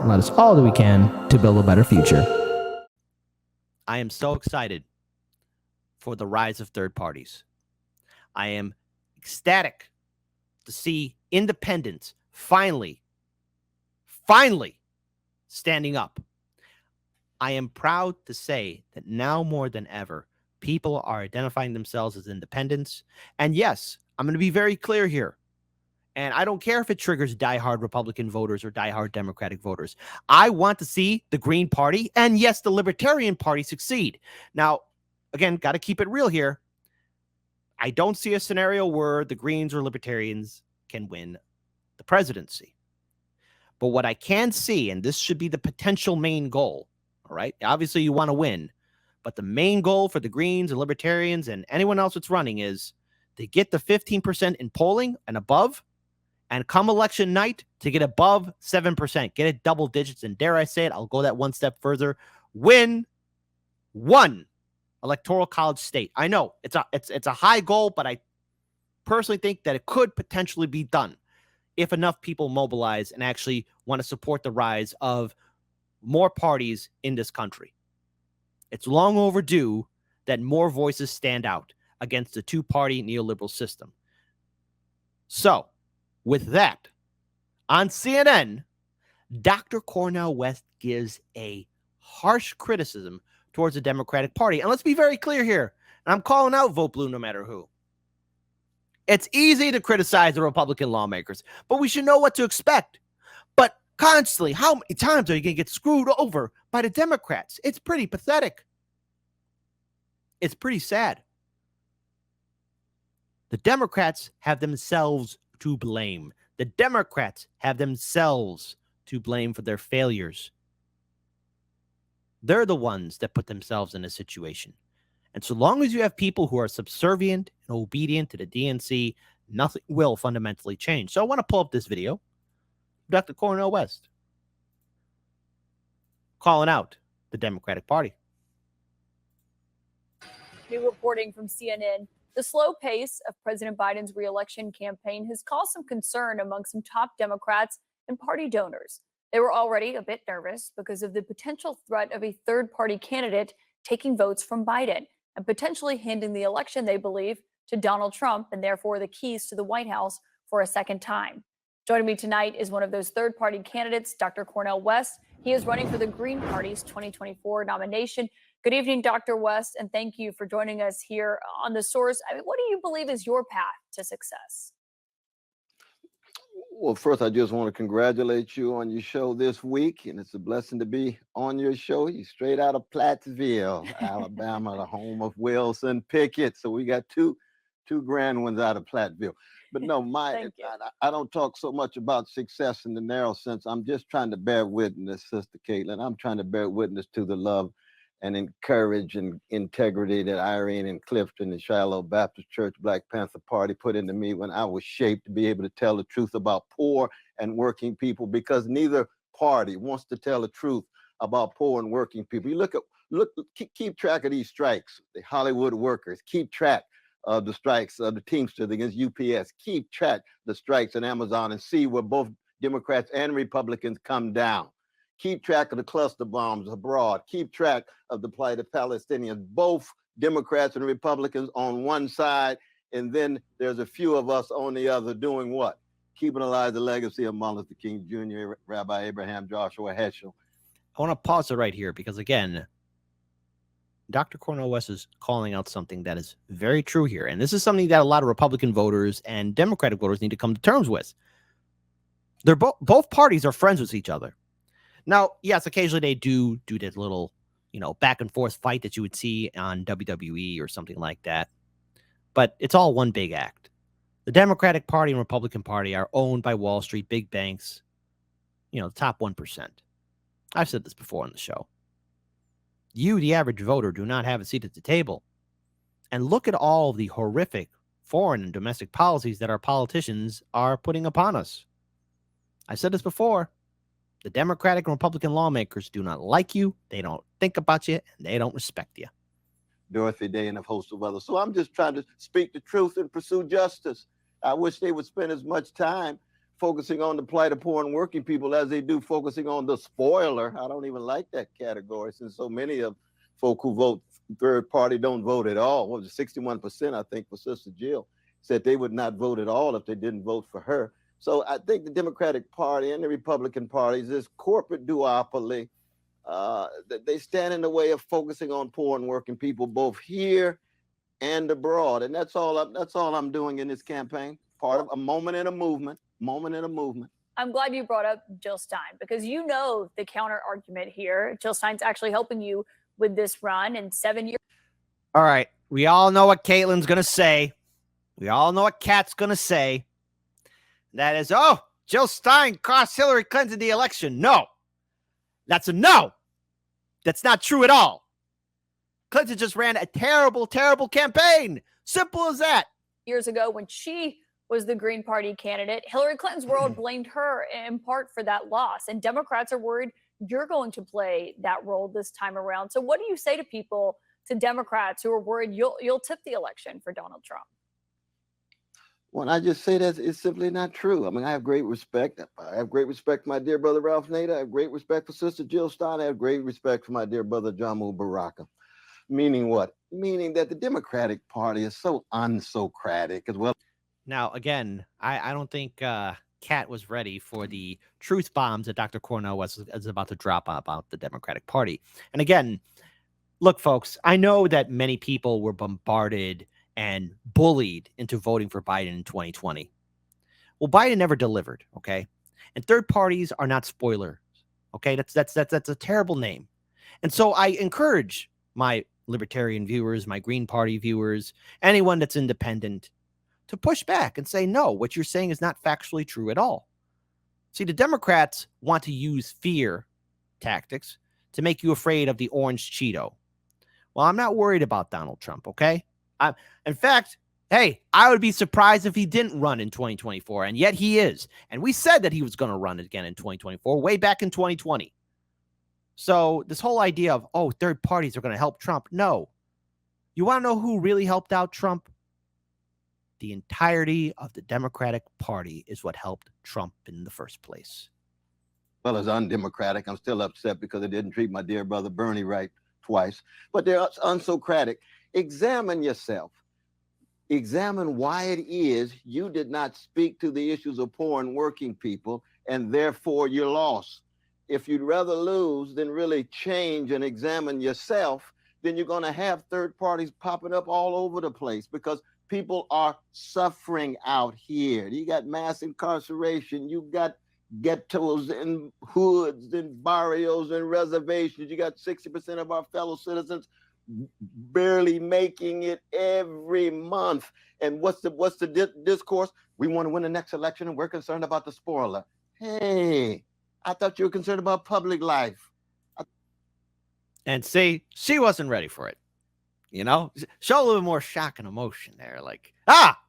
and let us all do we can to build a better future. I am so excited for the rise of third parties. I am ecstatic to see independents finally standing up. I am proud to say that now more than ever, people are identifying themselves as independents. And yes, I'm going to be very clear here. And I don't care if it triggers diehard Republican voters or diehard Democratic voters. I want to see the Green Party and, yes, the Libertarian Party succeed. Now, again, got to keep it real here. I don't see a scenario where the Greens or Libertarians can win the presidency. But what I can see, and this should be the potential main goal, all right? Obviously, you want to win. But the main goal for the Greens and Libertarians and anyone else that's running is to get the 15% in polling and above, and come election night to get above 7%, get it double digits, and dare I say it, I'll go that one step further, win one electoral college state. I know it's a high goal, but I personally think that it could potentially be done if enough people mobilize and actually want to support the rise of more parties in this country. It's long overdue that more voices stand out against the two-party neoliberal system. So, with that, on CNN, Dr. Cornel West gives a harsh criticism towards the Democratic Party. And let's be very clear here. And I'm calling out vote blue no matter who. It's easy to criticize the Republican lawmakers, but we should know what to expect. But constantly, how many times are you going to get screwed over by the Democrats? It's pretty pathetic. It's pretty sad. The Democrats have themselves to blame. The Democrats have themselves to blame for their failures. They're the ones that put themselves in a situation. And so long as you have people who are subservient and obedient to the DNC, nothing will fundamentally change. So I want to pull up this video. Dr. Cornel West calling out the Democratic Party. New reporting from CNN. The slow pace of President Biden's re-election campaign has caused some concern among some top Democrats and party donors. They were already a bit nervous because of the potential threat of a third-party candidate taking votes from Biden and potentially handing the election, they believe, to Donald Trump and therefore the keys to the White House for a second time. Joining me tonight is one of those third-party candidates, Dr. Cornel West. He is running for the Green Party's 2024 nomination. Good evening, Dr. West, and thank you for joining us here on The Source. I mean, what do you believe is your path to success? Well, first, I just want to congratulate you on your show this week, and it's a blessing to be on your show. You're straight out of Plattsville, Alabama, the home of Wilson Pickett. So we got two grand ones out of Plattsville. But no, I don't talk so much about success in the narrow sense. I'm just trying to bear witness, Sister Caitlin. I'm trying to bear witness to the love and encourage and integrity that Irene and Clifton and Shiloh Baptist Church Black Panther Party put into me when I was shaped to be able to tell the truth about poor and working people, because neither party wants to tell the truth about poor and working people. You keep track of these strikes, the Hollywood workers, keep track of the strikes of the Teamsters against UPS, keep track of the strikes at Amazon and see where both Democrats and Republicans come down. Keep track of the cluster bombs abroad. Keep track of the plight of Palestinians. Both Democrats and Republicans on one side, and then there's a few of us on the other doing what? Keeping alive the legacy of Martin Luther King Jr., Rabbi Abraham Joshua Heschel. I want to pause it right here because, again, Dr. Cornel West is calling out something that is very true here. And this is something that a lot of Republican voters and Democratic voters need to come to terms with. They're both parties are friends with each other. Now, yes, occasionally they do this little, back and forth fight that you would see on WWE or something like that. But it's all one big act. The Democratic Party and Republican Party are owned by Wall Street, big banks, the top 1%. I've said this before on the show. You, the average voter, do not have a seat at the table. And look at all of the horrific foreign and domestic policies that our politicians are putting upon us. I said this before. The Democratic and Republican lawmakers do not like you, they don't think about you, and they don't respect you. Dorothy Day and a host of others. So I'm just trying to speak the truth and pursue justice. I wish they would spend as much time focusing on the plight of poor and working people as they do focusing on the spoiler. I don't even like that category, since so many of folk who vote third party don't vote at all. What was it, 61%, I think, for Sister Jill, said they would not vote at all if they didn't vote for her. So I think the Democratic Party and the Republican parties, this corporate duopoly, they stand in the way of focusing on poor and working people, both here and abroad. And that's all I'm doing in this campaign. Part of a moment in a movement. I'm glad you brought up Jill Stein, because you know the counter argument here. Jill Stein's actually helping you with this run in 7 years. All right. We all know what Caitlin's going to say. We all know what Kat's going to say. That is, oh, Jill Stein cost Hillary Clinton the election. No. That's a no. That's not true at all. Clinton just ran a terrible, terrible campaign. Simple as that. Years ago, when she was the Green Party candidate, Hillary Clinton's world blamed her in part for that loss. And Democrats are worried you're going to play that role this time around. So what do you say to people, to Democrats who are worried you'll tip the election for Donald Trump? When I just say that, it's simply not true. I mean, I have great respect. I have great respect for my dear brother Ralph Nader. I have great respect for Sister Jill Stein. I have great respect for my dear brother Jamu Baraka. Meaning what? Meaning that the Democratic Party is so unsocratic as well. Now, again, I don't think Kat was ready for the truth bombs that Dr. Cornel West is about to drop about the Democratic Party. And again, look, folks, I know that many people were bombarded and bullied into voting for Biden in 2020. Well, Biden never delivered, okay? And third parties are not spoilers, okay? That's a terrible name. And so I encourage my libertarian viewers, my Green Party viewers, anyone that's independent, to push back and say, no, what you're saying is not factually true at all. See, the Democrats want to use fear tactics to make you afraid of the orange Cheeto. Well, I'm not worried about Donald Trump, okay? In fact, hey, I would be surprised if he didn't run in 2024, and yet he is. And we said that he was going to run again in 2024, way back in 2020. So this whole idea of, oh, third parties are going to help Trump. No. You want to know who really helped out Trump? The entirety of the Democratic Party is what helped Trump in the first place. Well, as undemocratic, I'm still upset because they didn't treat my dear brother Bernie right twice. But they're unsocratic. Examine yourself. Examine why it is you did not speak to the issues of poor and working people, and therefore you're lost. If you'd rather lose than really change and examine yourself, then you're going to have third parties popping up all over the place, because people are suffering out here. You got mass incarceration. You got ghettos and hoods and barrios and reservations. You got 60% of our fellow citizens barely making it every month. And what's the discourse? We want to win the next election and we're concerned about the spoiler. Hey, I thought you were concerned about public life. And see, she wasn't ready for it. You know, show a little more shock and emotion there. Like,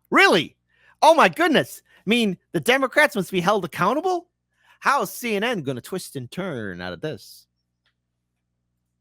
really? Oh my goodness. I mean, the Democrats must be held accountable? How is CNN going to twist and turn out of this?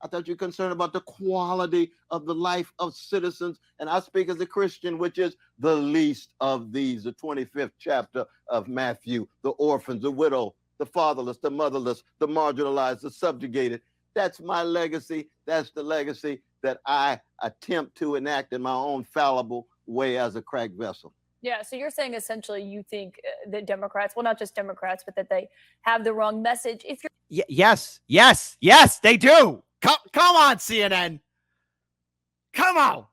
I thought you were concerned about the quality of the life of citizens. And I speak as a Christian, which is the least of these, the 25th chapter of Matthew, the orphans, the widow, the fatherless, the motherless, the marginalized, the subjugated. That's my legacy. That's the legacy that I attempt to enact in my own fallible way as a cracked vessel. Yeah, so you're saying essentially you think that Democrats, well, not just Democrats, but that they have the wrong message. If you're yes, they do. Come on, CNN. Come on.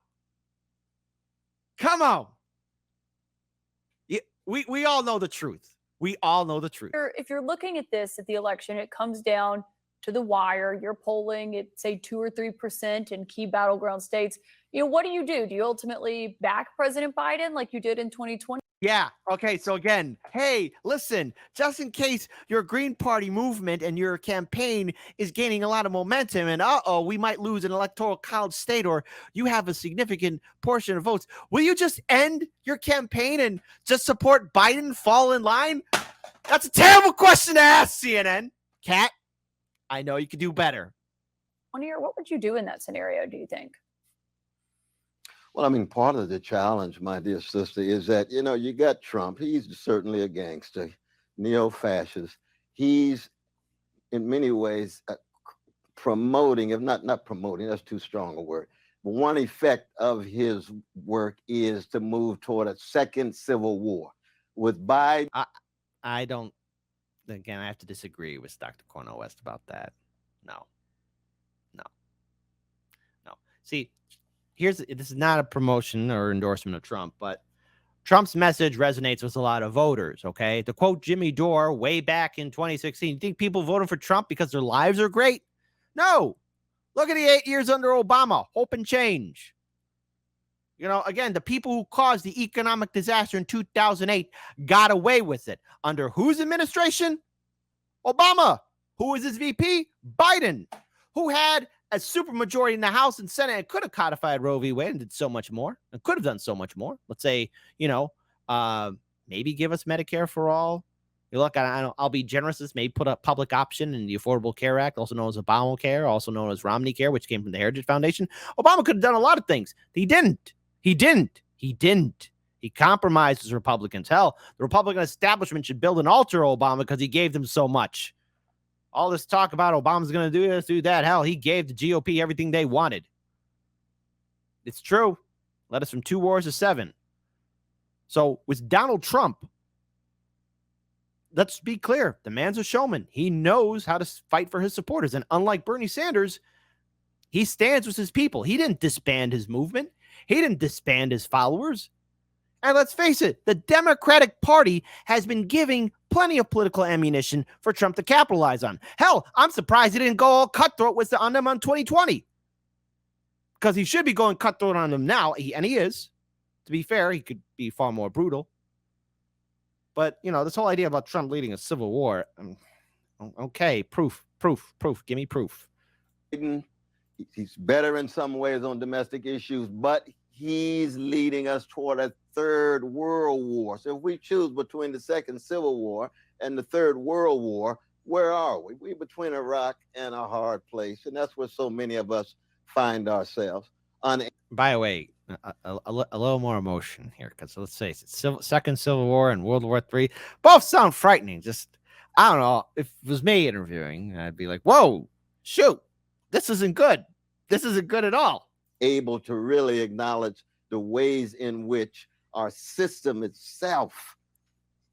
We all know the truth. We all know the truth. If you're looking at this at the election, it comes down to the wire. You're polling at, say, 2 or 3% in key battleground states. You know, what do? Do you ultimately back President Biden like you did in 2020? Yeah. Okay. So again, hey, listen, just in case your Green Party movement and your campaign is gaining a lot of momentum and we might lose an electoral college state, or you have a significant portion of votes, will you just end your campaign and just support Biden, fall in line? That's a terrible question to ask, CNN. Kat, I know you could do better. What would you do in that scenario, do you think? Well, I mean, part of the challenge, my dear sister, is that, you got Trump. He's certainly a gangster. neo-fascist. He's in many ways promoting, if not promoting, that's too strong a word. But one effect of his work is to move toward a second civil war. With Biden, I don't. Again, I have to disagree with Dr. Cornel West about that. No. See, this is not a promotion or endorsement of Trump, but Trump's message resonates with a lot of voters, okay? To quote Jimmy Dore way back in 2016, you think people voted for Trump because their lives are great? No. Look at the 8 years under Obama. Hope and change. You know, again, the people who caused the economic disaster in 2008 got away with it. Under whose administration? Obama. Who was his VP? Biden. Who had a supermajority in the House and Senate and could have codified Roe v. Wade and did so much more and could have done so much more. Let's say, maybe give us Medicare for all. Look, I'll be generous. This may put a public option in the Affordable Care Act, also known as Obamacare, also known as Romney Care, which came from the Heritage Foundation. Obama could have done a lot of things. He didn't. He compromised his Republicans. Hell, the Republican establishment should build an altar to Obama because he gave them so much. All this talk about Obama's going to do this, do that. Hell, he gave the GOP everything they wanted. It's true. Led us from 2 wars to 7. So with Donald Trump, let's be clear. The man's a showman. He knows how to fight for his supporters. And unlike Bernie Sanders, he stands with his people. He didn't disband his movement. He didn't disband his followers. And let's face it, the Democratic Party has been giving plenty of political ammunition for Trump to capitalize on. Hell, I'm surprised he didn't go all cutthroat on them on 2020. Because he should be going cutthroat on them now, and he is. To be fair, he could be far more brutal. But, this whole idea about Trump leading a civil war, okay, proof. Give me proof. He's better in some ways on domestic issues, but he's leading us toward a third world war. So if we choose between the second civil war and the third world war, where are we? We're between a rock and a hard place. And that's where so many of us find ourselves. By the way, a little more emotion here, because let's say it's second civil war and World War III. Both sound frightening. Just, I don't know. If it was me interviewing, I'd be like, whoa, shoot, this isn't good. This isn't good at all. Able to really acknowledge the ways in which our system itself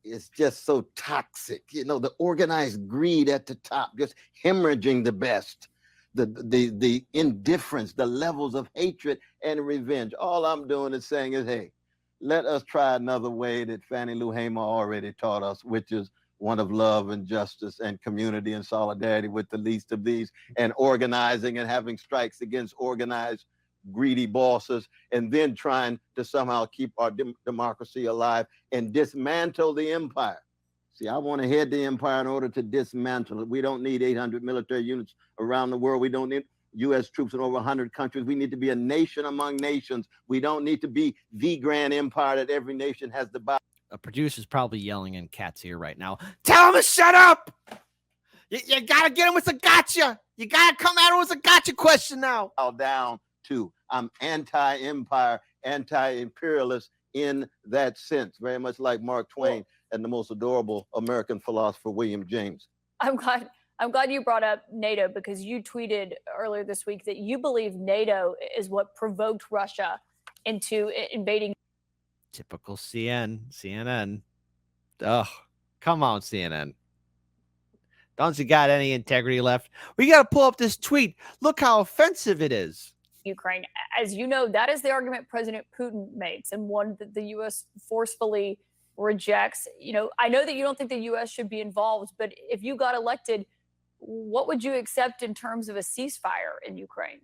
is just so toxic. The organized greed at the top, just hemorrhaging the best, the indifference, the levels of hatred and revenge. All I'm doing is saying is, hey, let us try another way that Fannie Lou Hamer already taught us, which is one of love and justice and community and solidarity with the least of these, and organizing and having strikes against organized greedy bosses, and then trying to somehow keep our democracy alive and dismantle the empire. See, I want to head the empire in order to dismantle it. We don't need 800 military units around the world. We don't need U.S. troops in over 100 countries. We need to be a nation among nations. We don't need to be the grand empire that every nation has to buy. A producer's probably yelling in Cat's ear right now. Tell him to shut up. You got to get him with a gotcha. You got to come at him with a gotcha question now. Down to I'm anti-empire, anti-imperialist in that sense, very much like Mark Twain and the most adorable American philosopher, William James. I'm glad you brought up NATO, because you tweeted earlier this week that you believe NATO is what provoked Russia into invading. Typical CNN. Oh, come on, CNN. Don't you got any integrity left? We got to pull up this tweet. Look how offensive it is. Ukraine. As you know, that is the argument President Putin makes, and one that the U.S. forcefully rejects. I know that you don't think the U.S. should be involved, but if you got elected, what would you accept in terms of a ceasefire in Ukraine?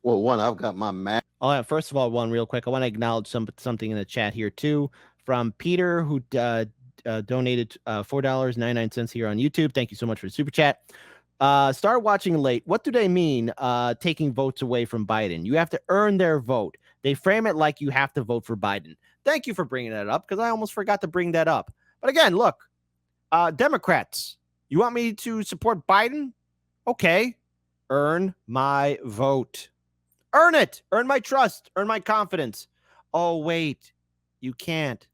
Well, I've got my map. First of all, real quick, I want to acknowledge something in the chat here too from Peter, who donated $4.99 here on YouTube. Thank you so much for the super chat. Start watching late. What do they mean taking votes away from Biden? You have to earn their vote. They frame it like you have to vote for Biden. Thank you for bringing that up, because I almost forgot to bring that up. But again, look, Democrats, you want me to support Biden? Okay, earn my vote. Earn it. Earn my trust. Earn my confidence. Oh, wait, you can't.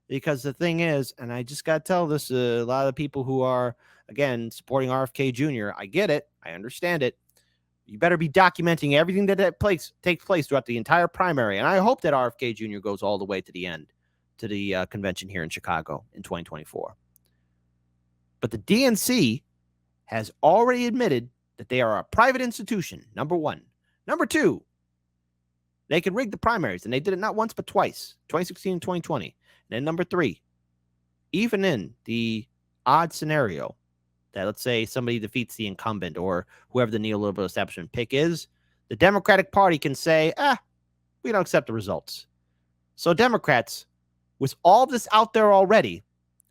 Because the thing is, and I just got to tell this, a lot of the people who are, again, supporting RFK Jr., I get it. I understand it. You better be documenting everything that takes place throughout the entire primary. And I hope that RFK Jr. goes all the way to the end, to the convention here in Chicago in 2024. But the DNC has already admitted that they are a private institution, number one. Number two, they can rig the primaries, and they did it not once but twice, 2016 and 2020. And then number three, even in the odd scenario that, let's say, somebody defeats the incumbent or whoever the neoliberal establishment pick is, the Democratic Party can say, we don't accept the results. So Democrats, with all this out there already,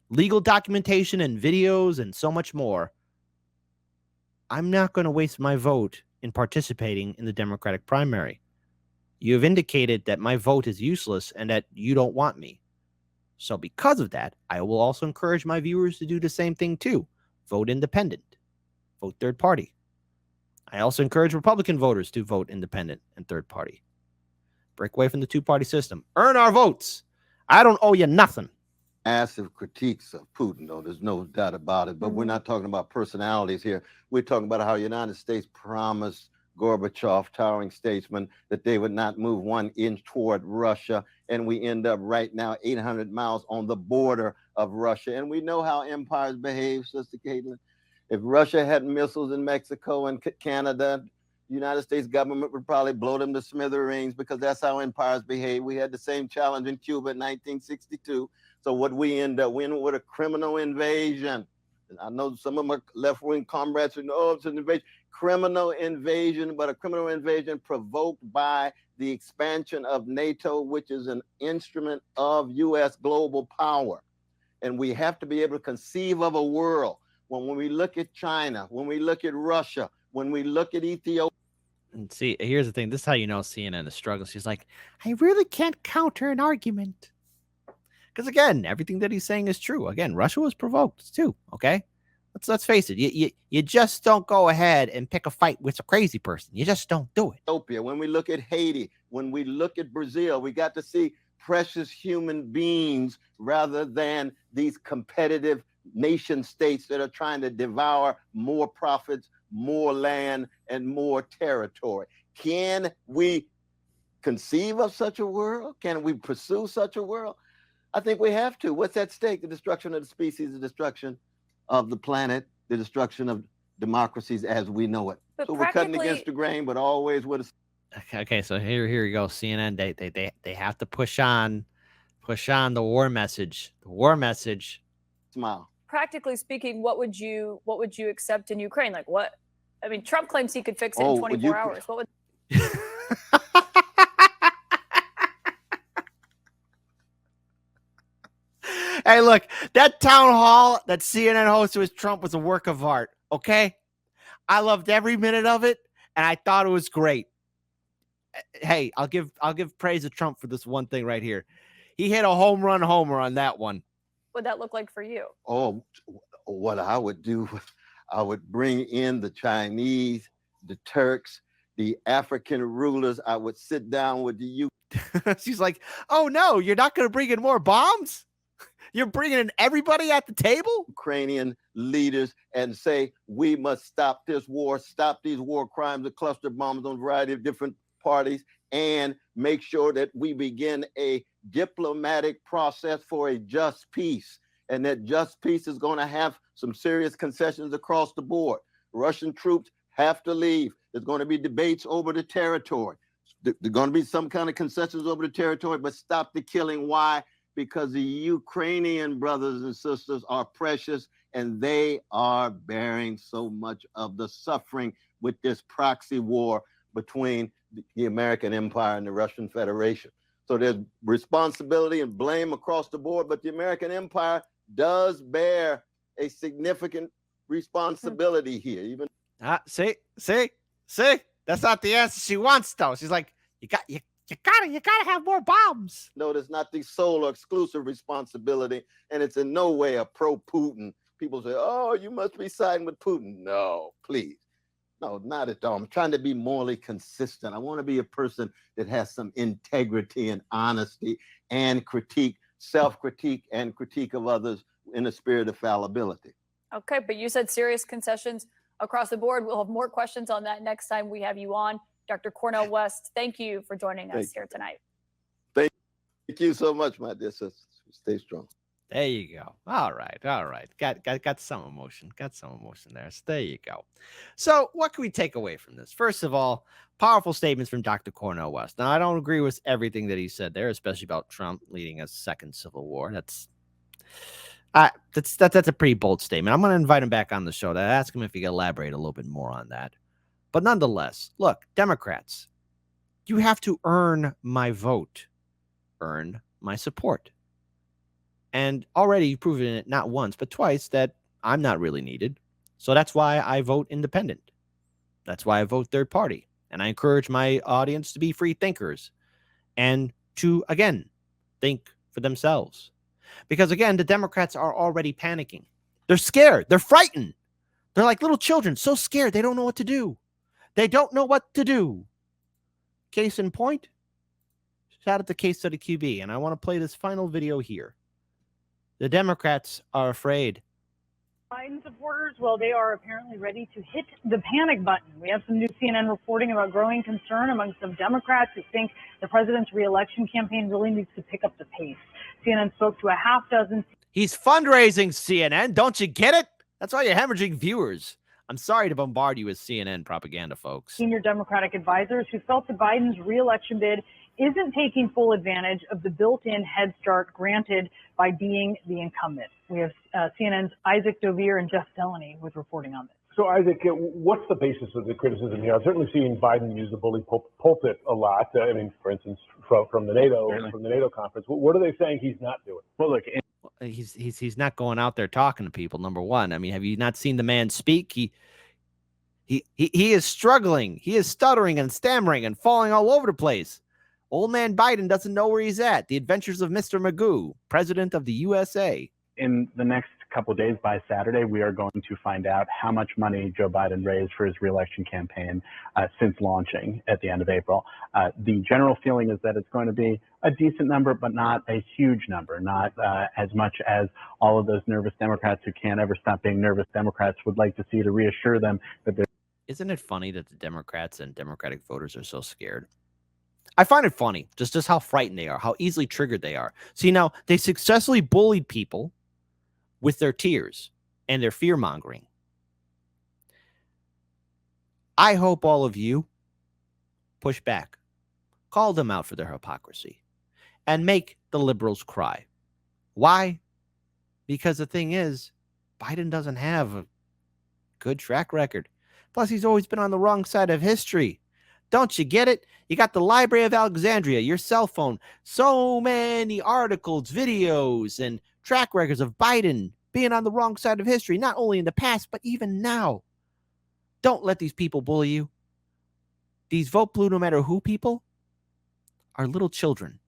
legal documentation and videos and so much more, I'm not going to waste my vote in participating in the Democratic primary. You have indicated that my vote is useless and that you don't want me. So because of that, I will also encourage my viewers to do the same thing too. Vote independent. Vote third party. I also encourage Republican voters to vote independent and third party. Break away from the two-party system. Earn our votes. I don't owe you nothing. Massive critiques of Putin, though, there's no doubt about it. But we're not talking about personalities here. We're talking about how the United States promised Gorbachev, towering statesman, that they would not move 1 inch toward Russia. And we end up right now 800 miles on the border of Russia. And we know how empires behave, Sister Caitlin. If Russia had missiles in Mexico and Canada, the United States government would probably blow them to smithereens, because that's how empires behave. We had the same challenge in Cuba in 1962. So what we end up with a criminal invasion. I know some of my left-wing comrades say, oh, it's an invasion. Criminal invasion, but a criminal invasion provoked by the expansion of NATO, which is an instrument of U.S. global power. And we have to be able to conceive of a world when we look at China, when we look at Russia, when we look at Ethiopia. And see, here's the thing. This is how you know CNN is struggling. She's like, I really can't counter an argument. Because again, everything that he's saying is true. Again, Russia was provoked too. Okay, let's face it. You just don't go ahead and pick a fight with a crazy person. You just don't do it. Ethiopia. When we look at Haiti, when we look at Brazil, we got to see precious human beings rather than these competitive nation states that are trying to devour more profits, more land, and more territory. Can we conceive of such a world? Can we pursue such a world? I think we have to. What's at stake? The destruction of the species, the destruction of the planet, the destruction of democracies as we know it. But so we're cutting against the grain, but always with a... Okay, so here you go. CNN, they have to push on the war message. The war message. Smile. Practically speaking, what would you accept in Ukraine? Like what? I mean, Trump claims he could fix it in 24 hours. What would? Hey, look, that town hall that CNN hosted with Trump was a work of art. Okay, I loved every minute of it, and I thought it was great. Hey, I'll give praise to Trump for this one thing right here. He hit a home run homer on that one. What would that look like for you? Oh, what I would do, I would bring in the Chinese, the Turks, the African rulers. I would sit down with the youth. She's like, oh no, you're not going to bring in more bombs? You're bringing in everybody at the table? Ukrainian leaders, and say, we must stop this war, stop these war crimes, the cluster bombs on a variety of different parties, and make sure that we begin a diplomatic process for a just peace. And that just peace is going to have some serious concessions across the board. Russian troops have to leave. There's going to be debates over the territory. There's going to be some kind of concessions over the territory, but stop the killing. Why? Because the Ukrainian brothers and sisters are precious, and they are bearing so much of the suffering with this proxy war between the American empire and the Russian Federation. So there's responsibility and blame across the board, but the American empire does bear a significant responsibility here. Even see, that's not the answer she wants, though. She's like, you gotta have more bombs. No, there's not the sole or exclusive responsibility, and it's in no way a pro-Putin. People say, oh, you must be siding with Putin. No, please. No, not at all. I'm trying to be morally consistent. I want to be a person that has some integrity and honesty and critique self-critique and critique of others in a spirit of fallibility. Okay, but you said serious concessions across the board. We'll have more questions on that next time we have you on. Dr. Cornel West, thank you for joining us here tonight. Thank you so much, my dear sister. Stay strong. There you go. All right. Got some emotion. Got some emotion there. So there you go. So what can we take away from this? First of all, powerful statements from Dr. Cornel West. Now, I don't agree with everything that he said there, especially about Trump leading a second civil war. That's a pretty bold statement. I'm going to invite him back on the show to ask him if he can elaborate a little bit more on that. But nonetheless, look, Democrats, you have to earn my vote, earn my support. And already you've proven it not once, but twice that I'm not really needed. So that's why I vote independent. That's why I vote third party. And I encourage my audience to be free thinkers and to, again, think for themselves. Because, again, the Democrats are already panicking. They're scared. They're frightened. They're like little children, so scared they don't know what to do. They don't know what to do. Case in point, shout out to Case Study QB. And I want to play this final video here. The Democrats are afraid. Biden supporters, well, they are apparently ready to hit the panic button. We have some new CNN reporting about growing concern among some Democrats who think the president's reelection campaign really needs to pick up the pace. CNN spoke to a half dozen. He's fundraising, CNN. Don't you get it? That's why you're hemorrhaging viewers. I'm sorry to bombard you with CNN propaganda, folks. Senior Democratic advisors who felt that Biden's reelection bid isn't taking full advantage of the built-in head start granted by being the incumbent. We have CNN's Isaac Dovere and Jeff Delaney with reporting on this. So, Isaac, what's the basis of the criticism here? I've certainly seen Biden use the bully pulpit a lot. I mean, for instance, from the NATO conference. What are they saying he's not doing? Well, look, he's not going out there talking to people. Number one, I mean, have you not seen the man speak? He is struggling. He is stuttering and stammering and falling all over the place. Old man Biden doesn't know where he's at. The adventures of Mr. Magoo, president of the USA. In the next couple of days, by Saturday, we are going to find out how much money Joe Biden raised for his reelection campaign since launching at the end of April. The general feeling is that it's going to be a decent number, but not a huge number, not as much as all of those nervous Democrats who can't ever stop being nervous Democrats would like to see, to reassure them that they're. Isn't it funny that the Democrats and Democratic voters are so scared? I find it funny, just how frightened they are, how easily triggered they are. See, now, they successfully bullied people with their tears and their fear-mongering. I hope all of you push back, call them out for their hypocrisy, and make the liberals cry. Why? Because the thing is, Biden doesn't have a good track record. Plus, he's always been on the wrong side of history. Don't you get it? You got the Library of Alexandria, your cell phone, so many articles, videos, and track records of Biden being on the wrong side of history, not only in the past, but even now. Don't let these people bully you. These vote blue no matter who people are little children.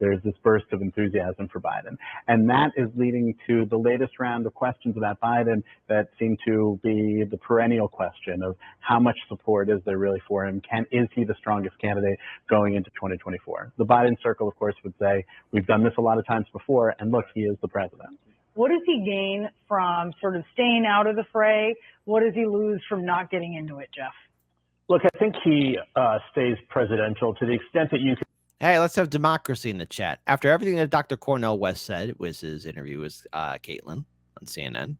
There's this burst of enthusiasm for Biden. And that is leading to the latest round of questions about Biden that seem to be the perennial question of how much support is there really for him? Is he the strongest candidate going into 2024? The Biden circle, of course, would say, we've done this a lot of times before, and look, he is the president. What does he gain from sort of staying out of the fray? What does he lose from not getting into it, Jeff? look, I think he stays presidential to the extent that you can. Hey, let's have democracy in the chat. After everything that Dr. Cornel West said, it was his interview with Caitlin on CNN,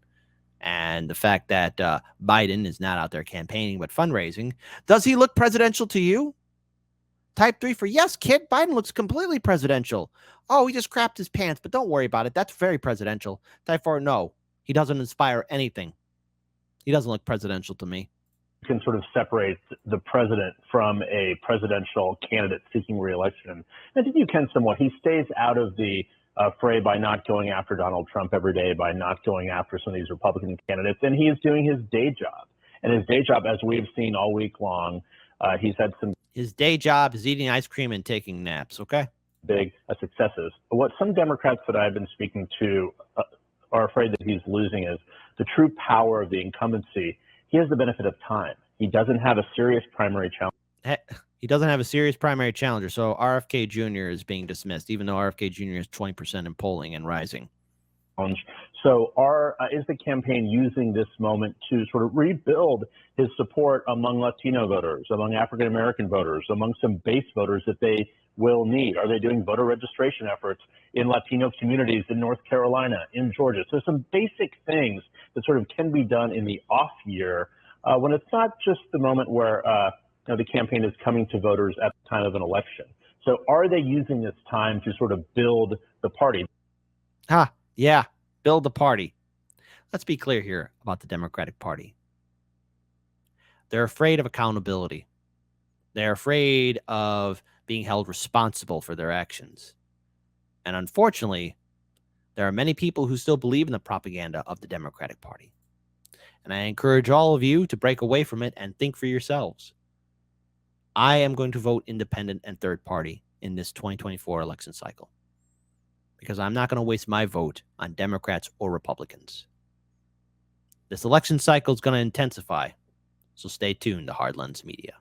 and the fact that Biden is not out there campaigning but fundraising, does he look presidential to you? Type 3 for yes, kid. Biden looks completely presidential. Oh, he just crapped his pants, but don't worry about it. That's very presidential. Type 4, no. He doesn't inspire anything. He doesn't look presidential to me. Can sort of separate the president from a presidential candidate seeking re-election. I think you can somewhat. He stays out of the fray by not going after Donald Trump every day, by not going after some of these Republican candidates, and he is doing his day job. And his day job, as we've seen all week long, he's had some. His day job is eating ice cream and taking naps, okay? Big successes. What some Democrats that I've been speaking to are afraid that he's losing is the true power of the incumbency. He has the benefit of time. He doesn't have a serious primary challenge. He doesn't have a serious primary challenger, so RFK Jr. is being dismissed, even though RFK Jr. is 20% in polling and rising. So is the campaign using this moment to sort of rebuild his support among Latino voters, among African-American voters, among some base voters that they will need? Are they doing voter registration efforts in Latino communities in North Carolina, in Georgia? So some basic things that sort of can be done in the off year when it's not just the moment where the campaign is coming to voters at the time of an election. So are they using this time to sort of build the party? Yeah, build the party. Let's be clear here about the Democratic Party. They're afraid of accountability. They're afraid of being held responsible for their actions. And unfortunately, there are many people who still believe in the propaganda of the Democratic Party. And I encourage all of you to break away from it and think for yourselves. I am going to vote independent and third party in this 2024 election cycle, because I'm not going to waste my vote on Democrats or Republicans. This election cycle is going to intensify, so stay tuned to Hard Lens Media.